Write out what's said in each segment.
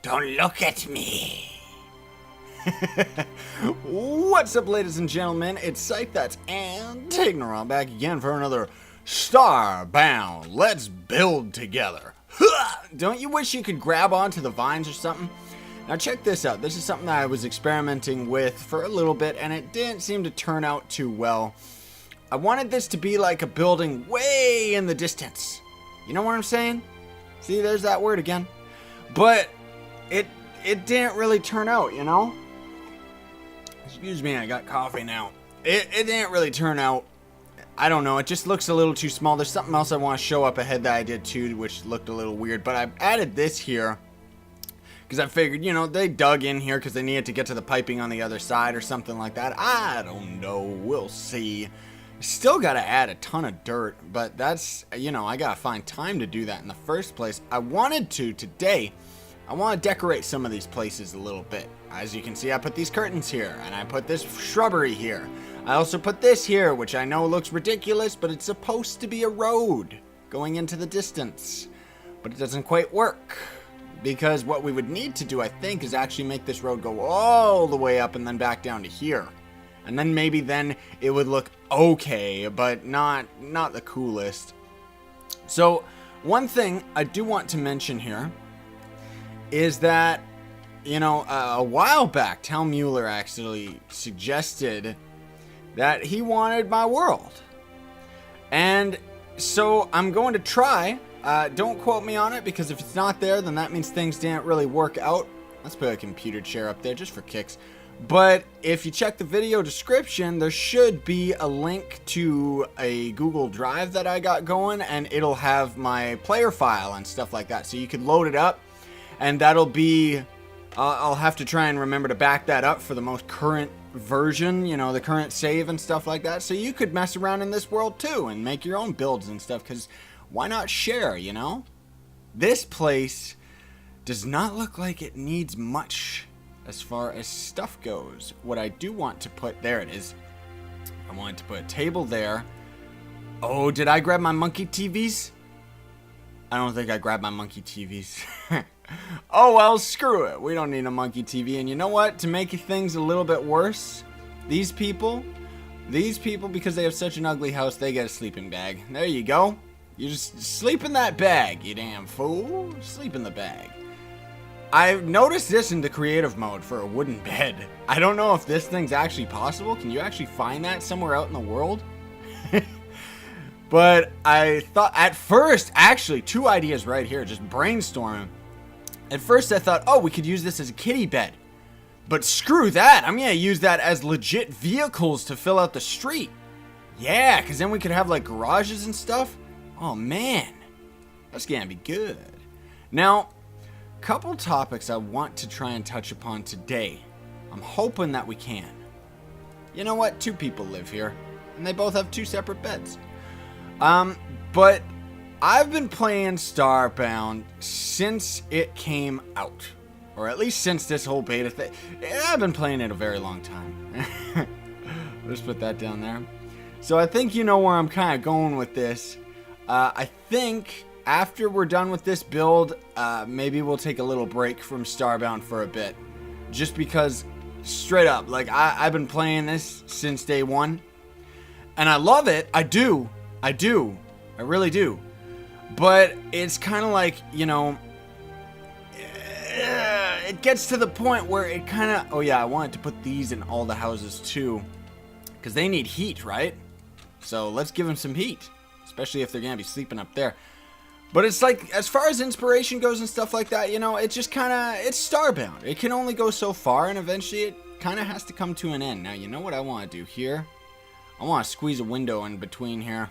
Don't look at me. What's up, ladies and gentlemen? It's Scythe, that's and Ignorant, back again for another Starbound. Let's build together. Don't you wish you could grab onto the vines or something? Now check this out. This is something that I was experimenting with for a little bit, and it didn't seem to turn out too well. I wanted this to be like a building way in the distance. You know what I'm saying? See, there's that word again. But it didn't really turn out, you know? Excuse me, I got coffee now. It didn't really turn out. I don't know, it just looks a little too small. There's something else I want to show up ahead that I did too, which looked a little weird. But I added this here because I figured, you know, they dug in here because they needed to get to the piping on the other side or something like that. I don't know, we'll see. Still got to add a ton of dirt, but that's, you know, I got to find time to do that in the first place. I wanted to today. I want to decorate some of these places a little bit. As you can see, I put these curtains here, and I put this shrubbery here. I also put this here, which I know looks ridiculous, but it's supposed to be a road going into the distance. But it doesn't quite work, because what we would need to do, I think, is actually make this road go all the way up and then back down to here. And then maybe then it would look okay, but not the coolest. So, one thing I do want to mention here is that, you know, a while back, Tal Mueller actually suggested that he wanted my world. And so I'm going to try. Don't quote me on it, because if it's not there, then that means things didn't really work out. Let's put a computer chair up there just for kicks. But if you check the video description, there should be a link to a Google Drive that I got going, and it'll have my player file and stuff like that. So you could load it up. And that'll be, I'll have to try and remember to back that up for the most current version, you know, the current save and stuff like that. So you could mess around in this world too and make your own builds and stuff, because why not share, you know? This place does not look like it needs much as far as stuff goes. What I do want to put, there it is. I wanted to put a table there. Oh, did I grab my monkey TVs? I don't think I grabbed my monkey TVs. Oh well, screw it. We don't need a monkey TV. And you know what? To make things a little bit worse, these people, because they have such an ugly house, they get a sleeping bag. There you go. You just sleep in that bag, you damn fool. Sleep in the bag. I've noticed this in the creative mode for a wooden bed. I don't know if this thing's actually possible. Can you actually find that somewhere out in the world? But I thought at first, actually, two ideas right here, just brainstorming. At first I thought, oh, we could use this as a kiddie bed. But screw that. I'm going to use that as legit vehicles to fill out the street. Yeah, because then we could have like garages and stuff. Oh man, that's going to be good. Now, a couple topics I want to try and touch upon today. I'm hoping that we can. You know what? 2 people live here, and they both have 2 separate beds. But I've been playing Starbound since it came out. Or at least since this whole beta thing. I've been playing it a very long time. Let's put that down there. So I think you know where I'm kind of going with this. I think after we're done with this build, maybe we'll take a little break from Starbound for a bit. Just because, straight up, like I've been playing this since day 1. And I love it. I do. I really do. But it's kind of like, you know, it gets to the point where it kind of, oh yeah, I wanted to put these in all the houses too, because they need heat, right? So let's give them some heat, especially if they're going to be sleeping up there. But it's like, as far as inspiration goes and stuff like that, you know, it just kind of, it's Starbound. It can only go so far, and eventually it kind of has to come to an end. Now, you know what I want to do here? I want to squeeze a window in between here.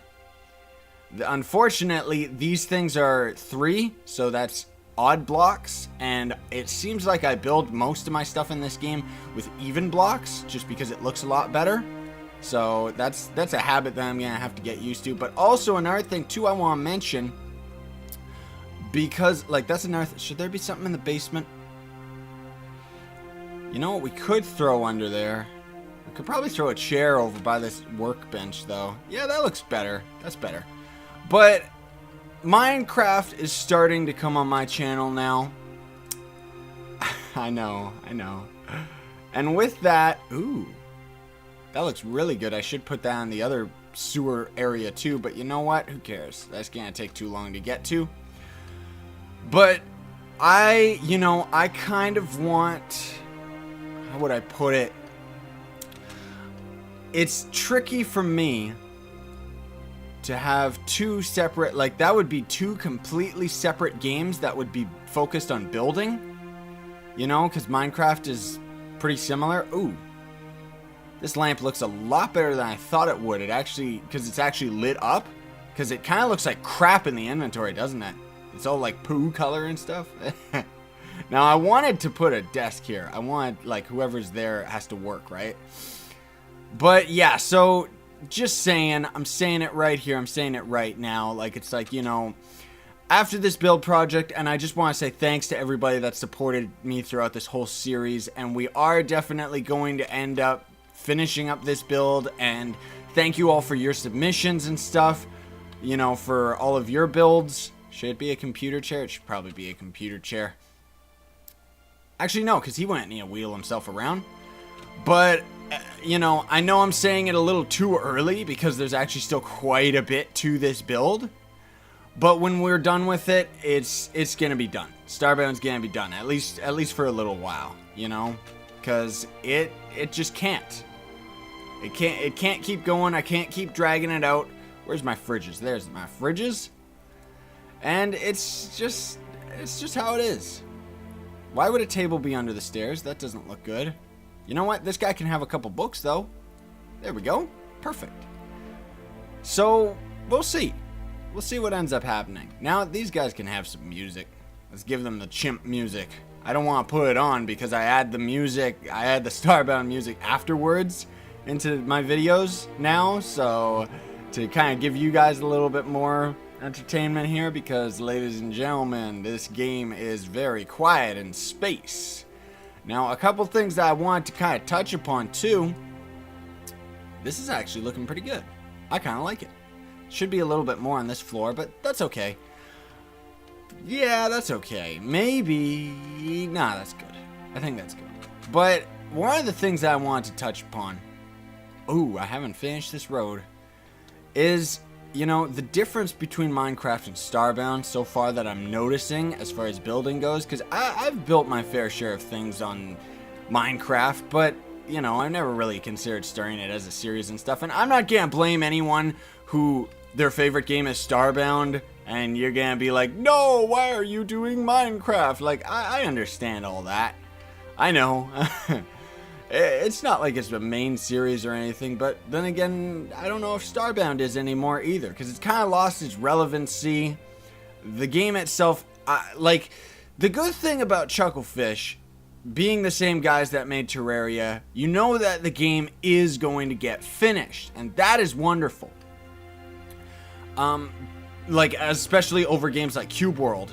Unfortunately, these things are 3, so that's odd blocks, and it seems like I build most of my stuff in this game with even blocks, just because it looks a lot better. So that's a habit that I'm gonna have to get used to. But also another thing too I want to mention, because like that's another should there be something in the basement? You know what we could throw under there? We could probably throw a chair over by this workbench though. Yeah, that looks better. That's better. But Minecraft is starting to come on my channel now. I know. And with that, ooh, that looks really good. I should put that on the other sewer area too, but you know what? Who cares? That's gonna take too long to get to. But I kind of want, how would I put it? It's tricky for me to have two separate, like that would be two completely separate games that would be focused on building, because Minecraft is pretty similar. Ooh, this lamp looks a lot better than I thought it would. Because it's actually lit up, because it kind of looks like crap in the inventory, doesn't it? It's all like poo color and stuff. Now I wanted to put a desk here. I wanted, like, whoever's there has to work, right? But yeah, so just saying, I'm saying it right here, I'm saying it right now, like, it's like, after this build project, and I just want to say thanks to everybody that supported me throughout this whole series, and we are definitely going to end up finishing up this build, and thank you all for your submissions and stuff, for all of your builds. Should it be a computer chair? It should probably be a computer chair. Actually, no, because he wouldn't need to wheel himself around. But, I know I'm saying it a little too early because there's actually still quite a bit to this build. But when we're done with it, it's going to be done. STARBOUND's going to be done, at least for a little while, because it just can't. It can't keep going. I can't keep dragging it out. Where's my fridges? There's my fridges. And it's just how it is. Why would a table be under the stairs? That doesn't look good. You know what? This guy can have a couple books, though. There we go. Perfect. So, we'll see. We'll see what ends up happening. Now, these guys can have some music. Let's give them the chimp music. I don't want to put it on because I add the STARBOUND music afterwards into my videos now. So, to kind of give you guys a little bit more entertainment here, because ladies and gentlemen, this game is very quiet in space. Now, a couple things that I want to kind of touch upon too. This is actually looking pretty good. I kind of like it. Should be a little bit more on this floor, but that's okay. Yeah, that's okay. Maybe, nah, that's good. I think that's good. But one of the things that I want to touch upon, ooh, I haven't finished this road, is the difference between Minecraft and STARBOUND so far that I'm noticing as far as building goes, because I've built my fair share of things on Minecraft, but, I've never really considered starting it as a series and stuff, and I'm not gonna blame anyone who their favorite game is STARBOUND, and you're gonna be like, no, why are you doing Minecraft? Like, I understand all that. I know. It's not like it's a main series or anything, but then again, I don't know if STARBOUND is anymore either, because it's kind of lost its relevancy. The game itself, the good thing about Chucklefish being the same guys that made Terraria, that the game is going to get finished, and that is wonderful. Especially over games like Cube World,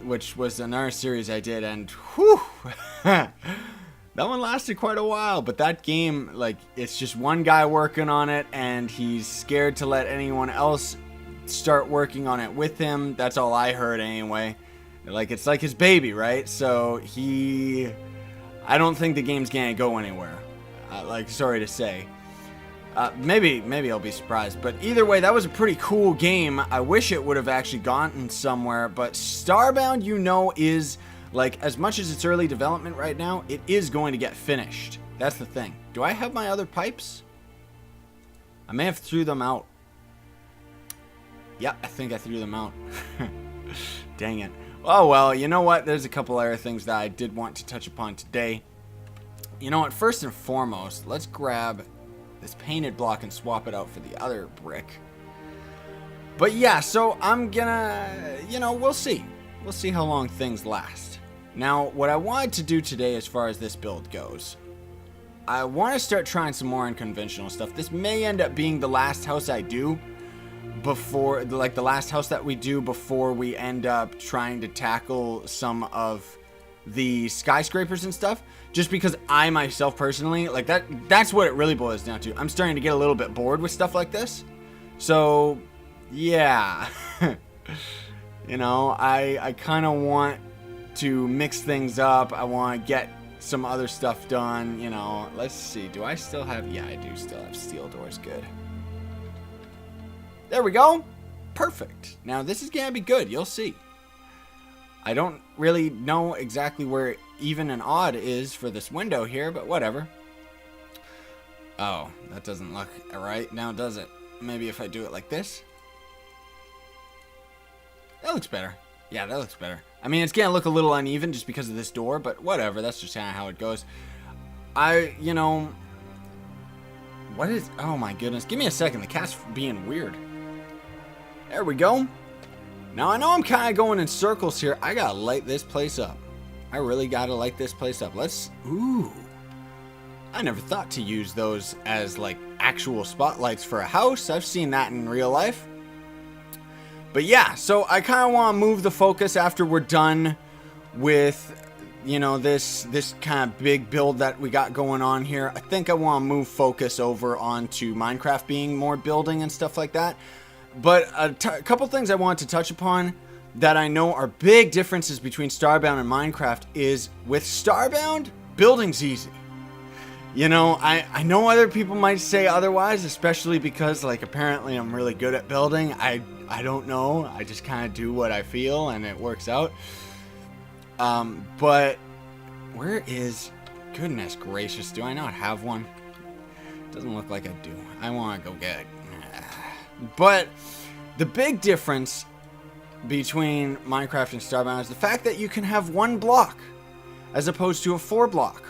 which was another series I did, and whew. That one lasted quite a while, but that game, it's just one guy working on it, and he's scared to let anyone else start working on it with him. That's all I heard anyway. It's like his baby, right? So I don't think the game's gonna go anywhere. Sorry to say. Maybe I'll be surprised, but either way, that was a pretty cool game. I wish it would have actually gotten somewhere, but STARBOUND, is, as much as it's early development right now, it is going to get finished. That's the thing. Do I have my other pipes? I may have threw them out. Yeah, I think I threw them out. Dang it. Oh, well, you know what? There's a couple other things that I did want to touch upon today. You know what? First and foremost, let's grab this painted block and swap it out for the other brick. But yeah, so I'm gonna, we'll see. We'll see how long things last. Now, what I wanted to do today as far as this build goes, I want to start trying some more unconventional stuff. This may end up being the last house I do before, the last house that we do before we end up trying to tackle some of the skyscrapers and stuff. Just because I myself personally, that's what it really boils down to. I'm starting to get a little bit bored with stuff like this. So, yeah. I kind of want to mix things up. I want to get some other stuff done, you know. Let's see. Do I still have... Yeah, I do still have steel doors. Good. There we go. Perfect. Now, this is going to be good. You'll see. I don't really know exactly where even and odd is for this window here, but whatever. Oh, that doesn't look right now, does it? Maybe if I do it like this. That looks better. Yeah, that looks better. I mean, it's going to look a little uneven just because of this door, but whatever. That's just kind of how it goes. You know... What is... Oh, my goodness. Give me a second. The cat's being weird. There we go. Now, I know I'm kind of going in circles here. I got to light this place up. I really got to light this place up. Let's... Ooh. I never thought to use those as, like, actual spotlights for a house. I've seen that in real life. But yeah, so I kind of want to move the focus after we're done with, you know, this kind of big build that we got going on here. I think I want to move focus over onto Minecraft being more building and stuff like that. But a couple things I want to touch upon that I know are big differences between Starbound and Minecraft is with Starbound, building's easy. You know, I know other people might say otherwise, especially because, like, apparently I'm really good at building. I don't know. I just kind of do what I feel, and it works out. But where is... Goodness gracious, do I not have one? Doesn't look like I do. I want to go get it. But the big difference between Minecraft and Starbound is the fact that you can have one block as opposed to a 4-block.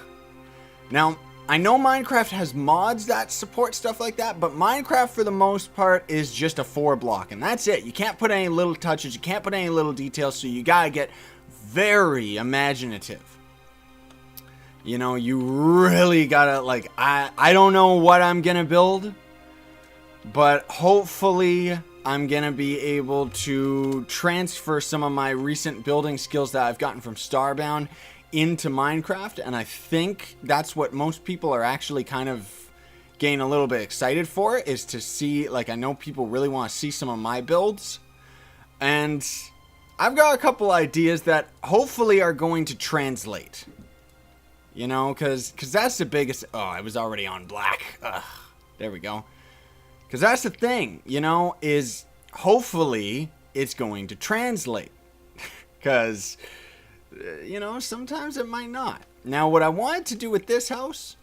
Now, I know Minecraft has mods that support stuff like that, but Minecraft for the most part is just a 4-block, and that's it. You can't put any little touches, you can't put any little details, so you gotta get very imaginative. You know, you really gotta, like, I don't know what I'm gonna build, but hopefully I'm gonna be able to transfer some of my recent building skills that I've gotten from Starbound into Minecraft, and I think that's what most people are actually kind of getting a little bit excited for, is to see, like, I know people really want to see some of my builds, and I've got a couple ideas that hopefully are going to translate, you know, because that's the biggest... Oh, I was already on black. Ugh, there we go. Because that's the thing, you know, is hopefully it's going to translate, because... you know, sometimes it might not. Now, what I wanted to do with this house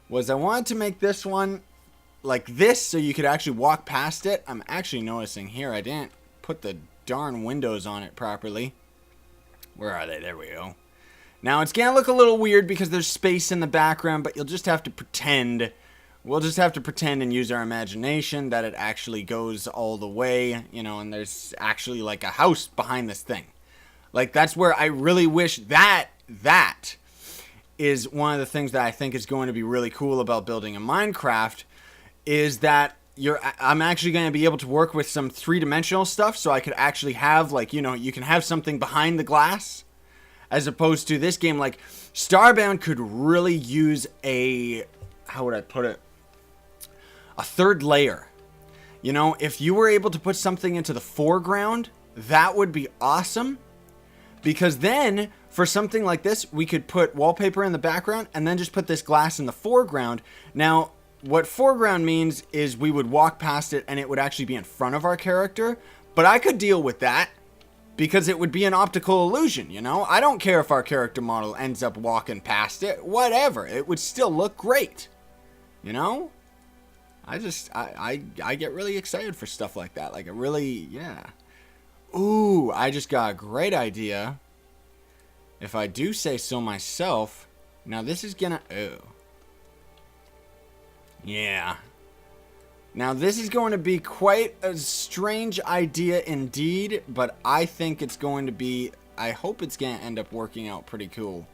was I wanted to make this one like this so you could actually walk past it. I'm actually noticing here I didn't put the darn windows on it properly. Where are they? There we go. Now, it's going to look a little weird because there's space in the background, but you'll just have to pretend. We'll just have to pretend and use our imagination that it actually goes all the way, you know, and there's actually like a house behind this thing. Like, that's where I really wish that is one of the things that I think is going to be really cool about building in Minecraft, is that I'm actually going to be able to work with some three-dimensional stuff, so I could actually have, like, you know, you can have something behind the glass, as opposed to this game. Like, Starbound could really use a, how would I put it, a third layer. You know, if you were able to put something into the foreground, that would be awesome. Because then, for something like this, we could put wallpaper in the background and then just put this glass in the foreground. Now, what foreground means is we would walk past it and it would actually be in front of our character. But I could deal with that because it would be an optical illusion, you know? I don't care if our character model ends up walking past it. Whatever. It would still look great. You know? I get really excited for stuff like that. Like, it really, yeah. Ooh, I just got a great idea. If I do say so myself. Now this is gonna... Oh. Yeah. Now this is going to be quite a strange idea indeed. But I think it's going to be... I hope it's going to end up working out pretty cool.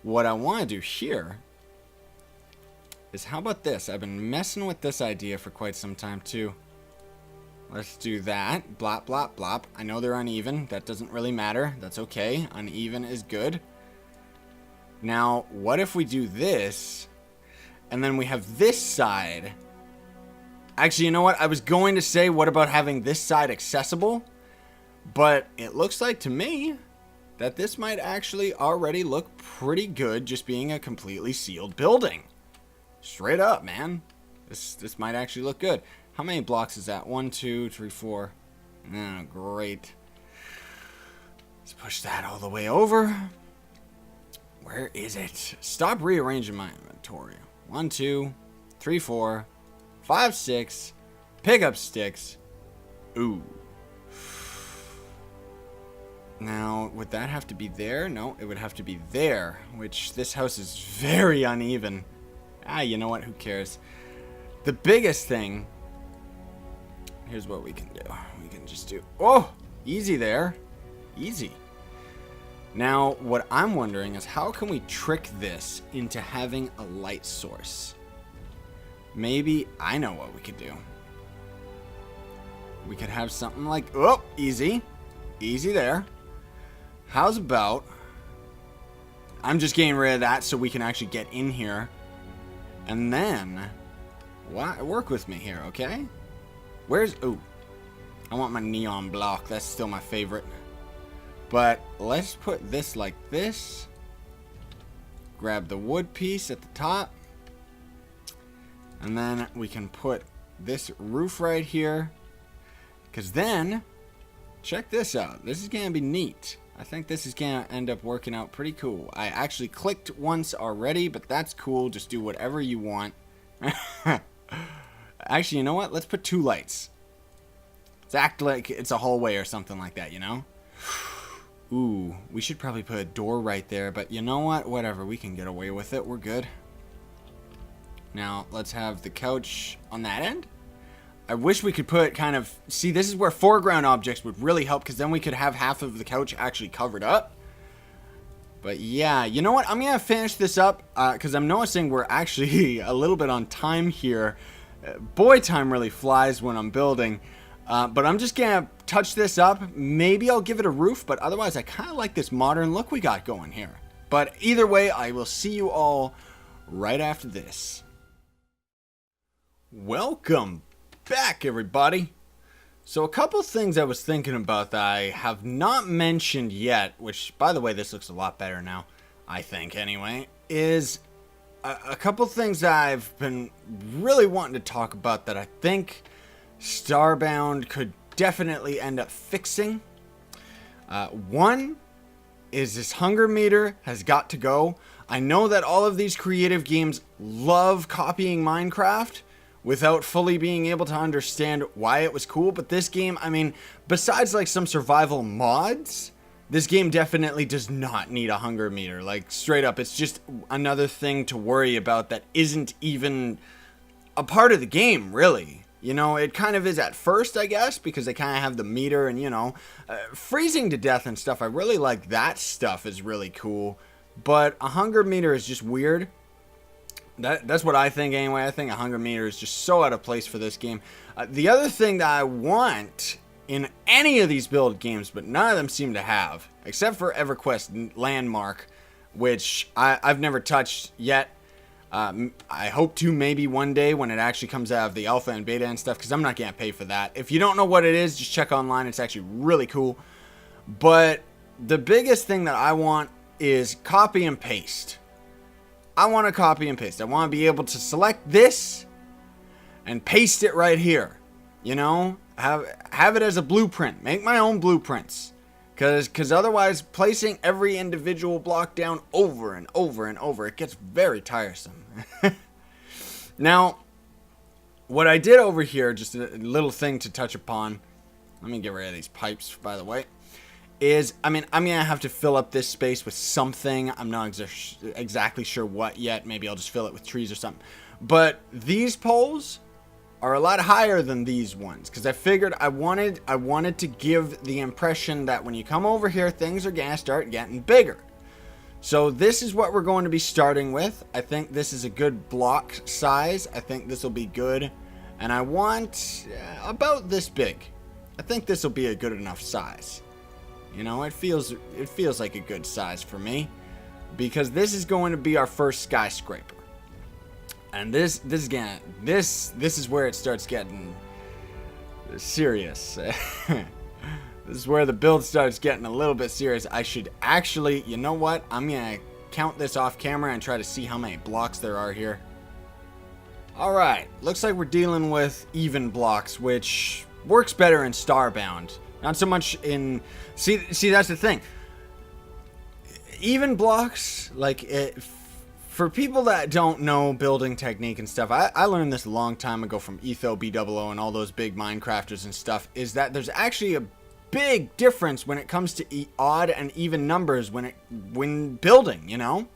What I want to do here is, how about this? I've been messing with this idea for quite some time too. Let's do that. Blop, blop, blop. I know they're uneven. That doesn't really matter. That's okay. Uneven is good. Now, what if we do this, and then we have this side? Actually, you know what? I was going to say, what about having this side accessible? But it looks like to me that this might actually already look pretty good just being a completely sealed building. Straight up, man. This might actually look good. How many blocks is that? 1, 2, 3, 4. Oh, great. Let's push that all the way over. Where is it? Stop rearranging my inventory. 1, 2, 3, 4, 5, 6. Pick up sticks. Ooh. Now, would that have to be there? No, it would have to be there, which this house is very uneven. You know what? Who cares? The biggest thing, here's what we can do. We can just do, oh, easy there. Easy. Now, what I'm wondering is how can we trick this into having a light source? Maybe I know what we could do. We could have something like, oh, easy. Easy there. How's about, I'm just getting rid of that so we can actually get in here. And then, work with me here, okay? Where's, ooh, I want my neon block. That's still my favorite. But let's put this like this. Grab the wood piece at the top. And then we can put this roof right here. Because then, check this out. This is going to be neat. I think this is going to end up working out pretty cool. I actually clicked once already, but that's cool. Just do whatever you want. Actually, you know what? Let's put 2 lights. Let's act like it's a hallway or something like that, you know? Ooh, we should probably put a door right there, but you know what? Whatever, we can get away with it. We're good. Now, let's have the couch on that end. I wish we could put kind of, see, this is where foreground objects would really help, because then we could have half of the couch actually covered up. But yeah, you know what? I'm going to finish this up, because I'm noticing we're actually a little bit on time here. Boy, time really flies when I'm building. But I'm just going to touch this up. Maybe I'll give it a roof, but otherwise I kind of like this modern look we got going here. But either way, I will see you all right after this. Welcome back, everybody. So a couple things I was thinking about that I have not mentioned yet, which, by the way, this looks a lot better now, I think anyway, is a couple things that I've been really wanting to talk about that I think STARBOUND could definitely end up fixing. One is this hunger meter has got to go. I know that all of these creative games love copying Minecraft without fully being able to understand why it was cool, but this game, I mean, besides like some survival mods, this game definitely does not need a hunger meter. Like, straight up, it's just another thing to worry about that isn't even a part of the game, really. You know, it kind of is at first, I guess, because they kind of have the meter and, you know, freezing to death and stuff. I really like that stuff is really cool, but a hunger meter is just weird. That's what I think anyway. I think a hunger meter is just so out of place for this game. The other thing that I want in any of these build games, but none of them seem to have, except for EverQuest Landmark, which I've never touched yet. I hope to maybe one day when it actually comes out of the alpha and beta and stuff, because I'm not going to pay for that. If you don't know what it is, just check online. It's actually really cool. But the biggest thing that I want is copy and paste. I want to copy and paste. I want to be able to select this and paste it right here. You know, have it as a blueprint. Make my own blueprints. Because otherwise, placing every individual block down over and over and over, it gets very tiresome. Now, what I did over here, just a little thing to touch upon. Let me get rid of these pipes, by the way. Is, I mean, I'm going to have to fill up this space with something. I'm not exactly sure what yet. Maybe I'll just fill it with trees or something. But these poles are a lot higher than these ones, because I figured I wanted to give the impression that when you come over here, things are going to start getting bigger. So this is what we're going to be starting with. I think this is a good block size. I think this will be good. And I want about this big. I think this will be a good enough size. You know, it feels like a good size for me, because this is going to be our first skyscraper. And this is where it starts getting serious. The This is where the build starts getting a little bit serious. I should actually, you know what? I'm going to count this off camera and try to see how many blocks there are here. Alright, looks like we're dealing with even blocks, which works better in Starbound. Not so much in... See, that's the thing. Even blocks, like, for people that don't know building technique and stuff, I learned this a long time ago from Etho, B00, and all those big Minecrafters and stuff, is that there's actually a big difference when it comes to odd and even numbers when building, you know?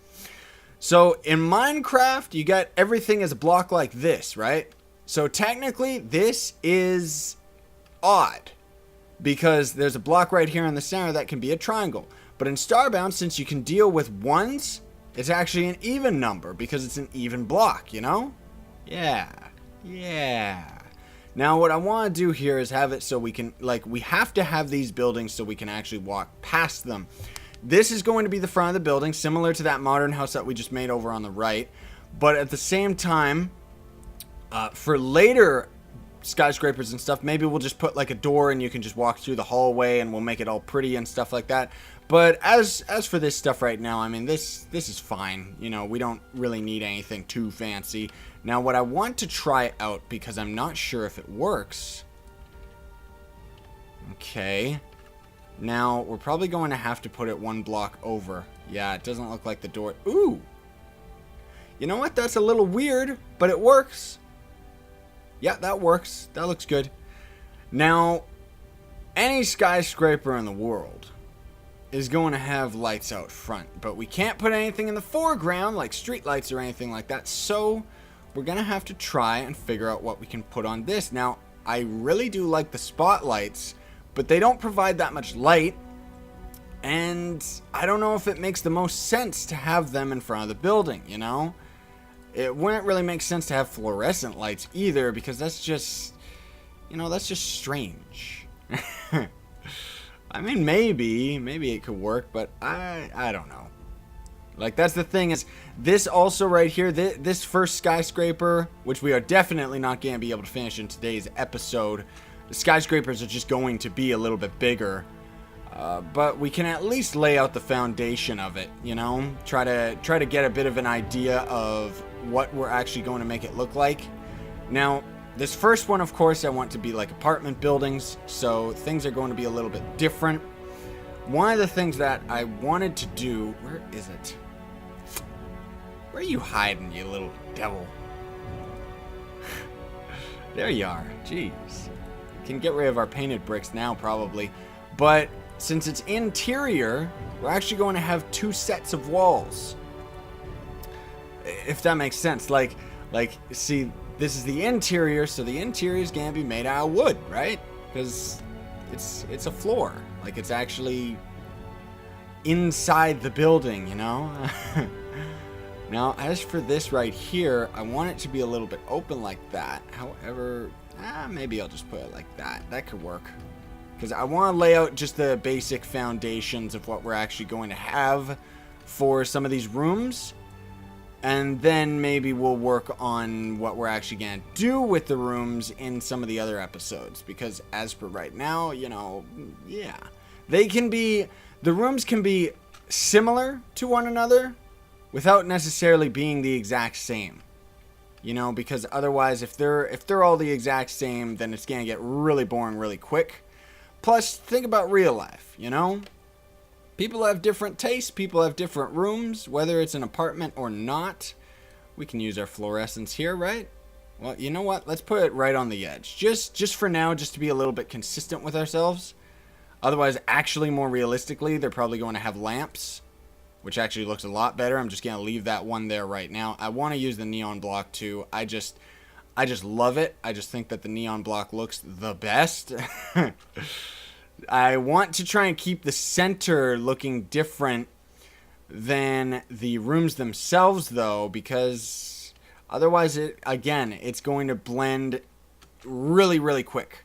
So in Minecraft, you got everything as a block like this, right? So technically, this is odd because there's a block right here in the center that can be a triangle. But in Starbound, since you can deal with ones, it's actually an even number because it's an even block, you know? Yeah. Now what I want to do here is have it so we can, like, we have to have these buildings so we can actually walk past them. This is going to be the front of the building, similar to that modern house that we just made over on the right. But at the same time, for later skyscrapers and stuff, maybe we'll just put like a door and you can just walk through the hallway and we'll make it all pretty and stuff like that. But as for this stuff right now, I mean, this is fine. You know, we don't really need anything too fancy. Now, what I want to try out, because I'm not sure if it works. Okay. Now, we're probably going to have to put it one block over. Yeah, it doesn't look like the door. Ooh! You know what? That's a little weird, but it works. Yeah, that works. That looks good. Now, any skyscraper in the world is going to have lights out front, but we can't put anything in the foreground, like street lights or anything like that, so we're going to have to try and figure out what we can put on this. Now, I really do like the spotlights, but they don't provide that much light, and I don't know if it makes the most sense to have them in front of the building, you know? It wouldn't really make sense to have fluorescent lights either, because that's just, you know, that's just strange. I mean, maybe it could work, but I don't know. Like, that's the thing is, this also right here, this first skyscraper, which we are definitely not going to be able to finish in today's episode. The skyscrapers are just going to be a little bit bigger. But we can at least lay out the foundation of it, you know? Try to get a bit of an idea of what we're actually going to make it look like. Now, this first one, of course, I want to be like apartment buildings, so things are going to be a little bit different. One of the things that I wanted to do... Where is it? Where are you hiding, you little devil? There you are. Jeez. We can get rid of our painted bricks now, probably. But since it's interior, we're actually going to have two sets of walls. If that makes sense. Like, see, this is the interior, so the interior is going to be made out of wood, right? Because it's a floor. Like, it's actually inside the building, you know? Now, as for this right here, I want it to be a little bit open like that. However, maybe I'll just put it like that. That could work. Because I want to lay out just the basic foundations of what we're actually going to have for some of these rooms. And then maybe we'll work on what we're actually going to do with the rooms in some of the other episodes. Because as for right now, you know, yeah. The rooms can be similar to one another without necessarily being the exact same. You know, because otherwise if they're all the exact same, then it's going to get really boring really quick. Plus, think about real life, you know? People have different tastes, people have different rooms, whether it's an apartment or not. We can use our fluorescents here, right? Well, you know what? Let's put it right on the edge. Just for now, just to be a little bit consistent with ourselves. Otherwise, actually, more realistically, they're probably going to have lamps, which actually looks a lot better. I'm just going to leave that one there right now. I want to use the neon block too. I just love it. I just think that the neon block looks the best. I want to try and keep the center looking different than the rooms themselves, though, because otherwise, it's going to blend really, really quick.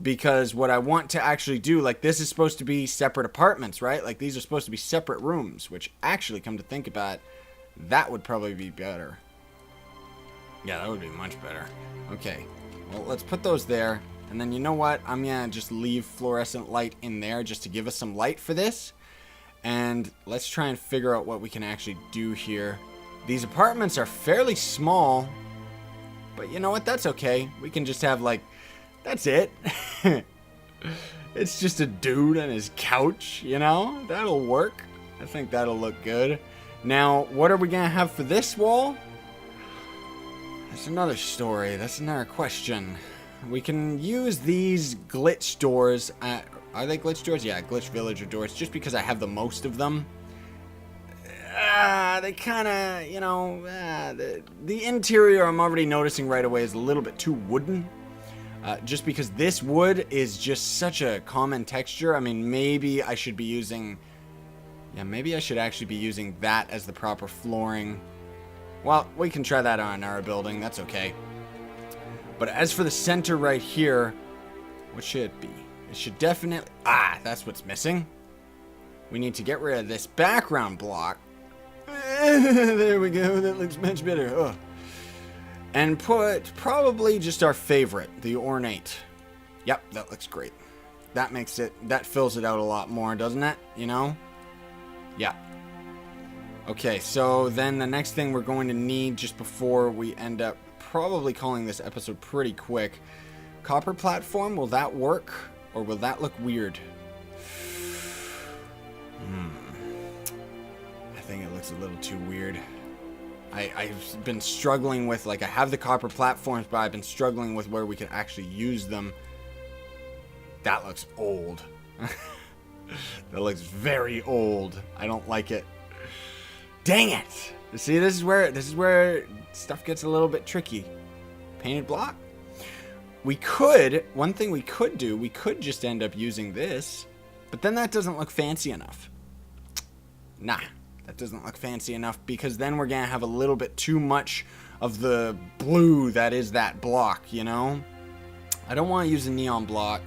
Because what I want to actually do, like, this is supposed to be separate apartments, right? Like, these are supposed to be separate rooms, which actually, come to think about it, that would probably be better. Yeah, that would be much better. Okay, well, let's put those there. And then you know what? I'm going to just leave fluorescent light in there just to give us some light for this. And let's try and figure out what we can actually do here. These apartments are fairly small. But you know what? That's okay. We can just have like... That's it. It's just a dude on his couch, you know? That'll work. I think that'll look good. Now, what are we going to have for this wall? That's another story. That's another question. We can use these glitch doors. Are they glitch doors? Yeah, glitch villager doors. Just because I have the most of them. They kind of, you know, the interior I'm already noticing right away is a little bit too wooden. Just because this wood is just such a common texture. I mean, maybe I should be using... Yeah, maybe I should actually be using that as the proper flooring. Well, we can try that on our building. That's okay. But as for the center right here, what should it be? It should definitely... Ah, that's what's missing. We need to get rid of this background block. There we go. That looks much better. Oh. And put probably just our favorite, the ornate. Yep, that looks great. That makes it... That fills it out a lot more, doesn't it? You know? Yeah. Okay, so then the next thing we're going to need just before we end up probably calling this episode pretty quick. Copper platform, will that work? Or will that look weird? I think it looks a little too weird. I've been struggling with, like, I have the copper platforms, but I've been struggling with where we could actually use them. That looks old. That looks very old. I don't like it. Dang it! See, this is where stuff gets a little bit tricky. Painted block? We could, one thing we could do, we could just end up using this, but then that doesn't look fancy enough. Nah, that doesn't look fancy enough because then we're gonna have a little bit too much of the blue that is that block, you know? I don't want to use a neon block.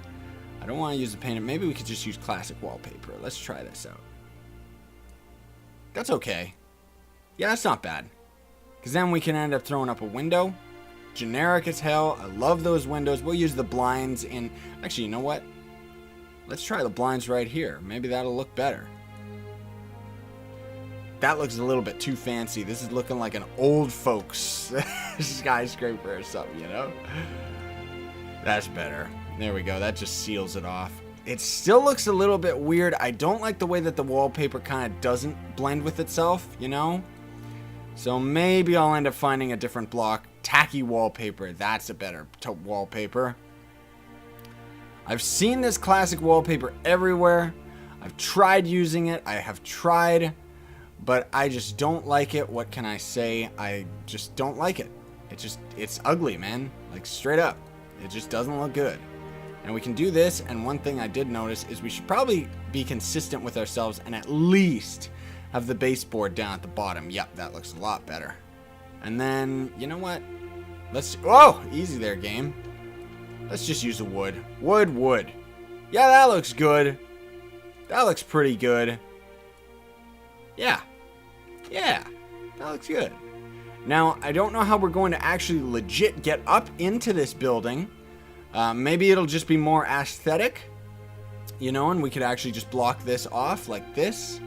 I don't want to use the painted. Maybe we could just use classic wallpaper. Let's try this out. That's okay. Yeah, that's not bad. Because then we can end up throwing up a window. Generic as hell. I love those windows. We'll use the blinds in... Actually, you know what? Let's try the blinds right here. Maybe that'll look better. That looks a little bit too fancy. This is looking like an old folks skyscraper or something, you know? That's better. There we go. That just seals it off. It still looks a little bit weird. I don't like the way that the wallpaper kind of doesn't blend with itself, you know? So maybe I'll end up finding a different block. Tacky wallpaper. That's a better wallpaper. I've seen this classic wallpaper everywhere. I've tried using it. I have tried. But I just don't like it. What can I say? I just don't like it. It's ugly, man. Like, straight up. It just doesn't look good. And we can do this, and one thing I did notice is we should probably be consistent with ourselves and at least have the baseboard down at the bottom. Yep, that looks a lot better. And then, you know what? Oh, easy there, game. Let's just use the wood. Wood. Yeah, that looks good. That looks pretty good. Yeah, that looks good. Now, I don't know how we're going to actually legit get up into this building. Maybe it'll just be more aesthetic, you know, and we could actually just block this off like this,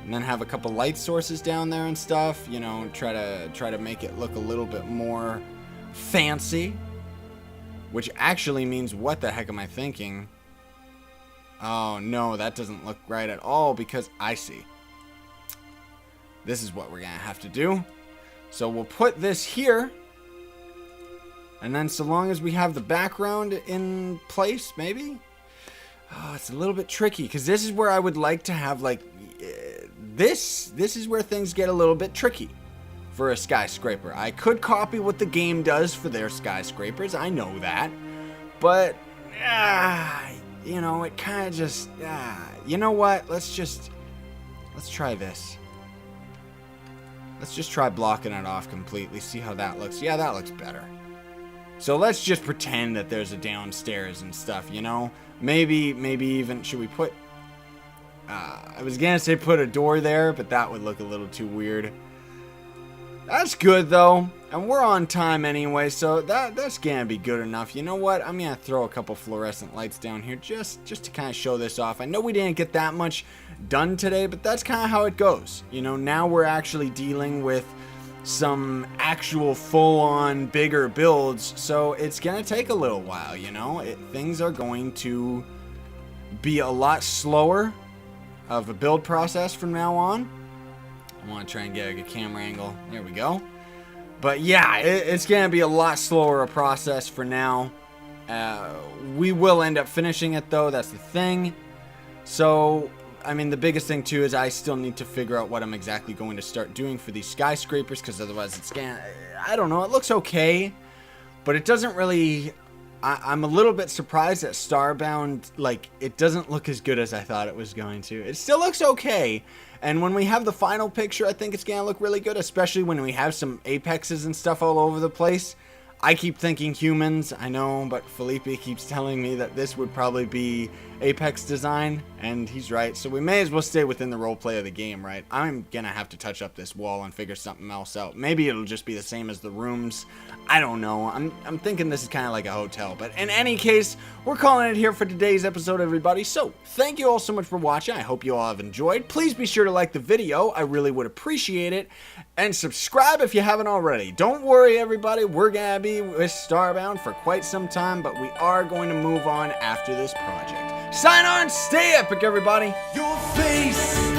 and then have a couple light sources down there and stuff, you know, and try to make it look a little bit more fancy, which actually means, what the heck am I thinking? Oh no, that doesn't look right at all, because I see. This is what we're gonna have to do. So we'll put this here. And then so long as we have the background in place, maybe? Oh, it's a little bit tricky, because this is where I would like to have, like, this is where things get a little bit tricky for a skyscraper. I could copy what the game does for their skyscrapers, I know that. But, you know, it kind of just, you know what? Let's try this. Let's just try blocking it off completely, see how that looks. Yeah, that looks better. So let's just pretend that there's a downstairs and stuff, you know? Maybe even, should we put, I was gonna say put a door there, but that would look a little too weird. That's good, though. And we're on time anyway, so that's gonna be good enough. You know what? I'm gonna throw a couple fluorescent lights down here just to kind of show this off. I know we didn't get that much done today, but that's kind of how it goes. You know, now we're actually dealing with some actual full-on bigger builds, so it's gonna take a little while, you know? Things are going to be a lot slower of a build process from now on. I want to try and get a good camera angle. There we go. But yeah, it's going to be a lot slower a process for now. We will end up finishing it though, that's the thing. So, I mean, the biggest thing too is I still need to figure out what I'm exactly going to start doing for these skyscrapers, because otherwise it's going to, I don't know, it looks okay, but it doesn't really, I'm a little bit surprised that STARBOUND, like, it doesn't look as good as I thought it was going to. It still looks okay. And when we have the final picture, I think it's going to look really good, especially when we have some apexes and stuff all over the place. I keep thinking humans, I know, but Felipe keeps telling me that this would probably be apex design, and he's right. So we may as well stay within the roleplay of the game, right? I'm going to have to touch up this wall and figure something else out. Maybe it'll just be the same as the rooms. I don't know. I'm thinking this is kind of like a hotel. But in any case, we're calling it here for today's episode, everybody. So thank you all so much for watching. I hope you all have enjoyed. Please be sure to like the video. I really would appreciate it. And subscribe if you haven't already. Don't worry, everybody. We're going to be with STARBOUND for quite some time, but we are going to move on after this project. Sign on, stay epic, everybody. Your face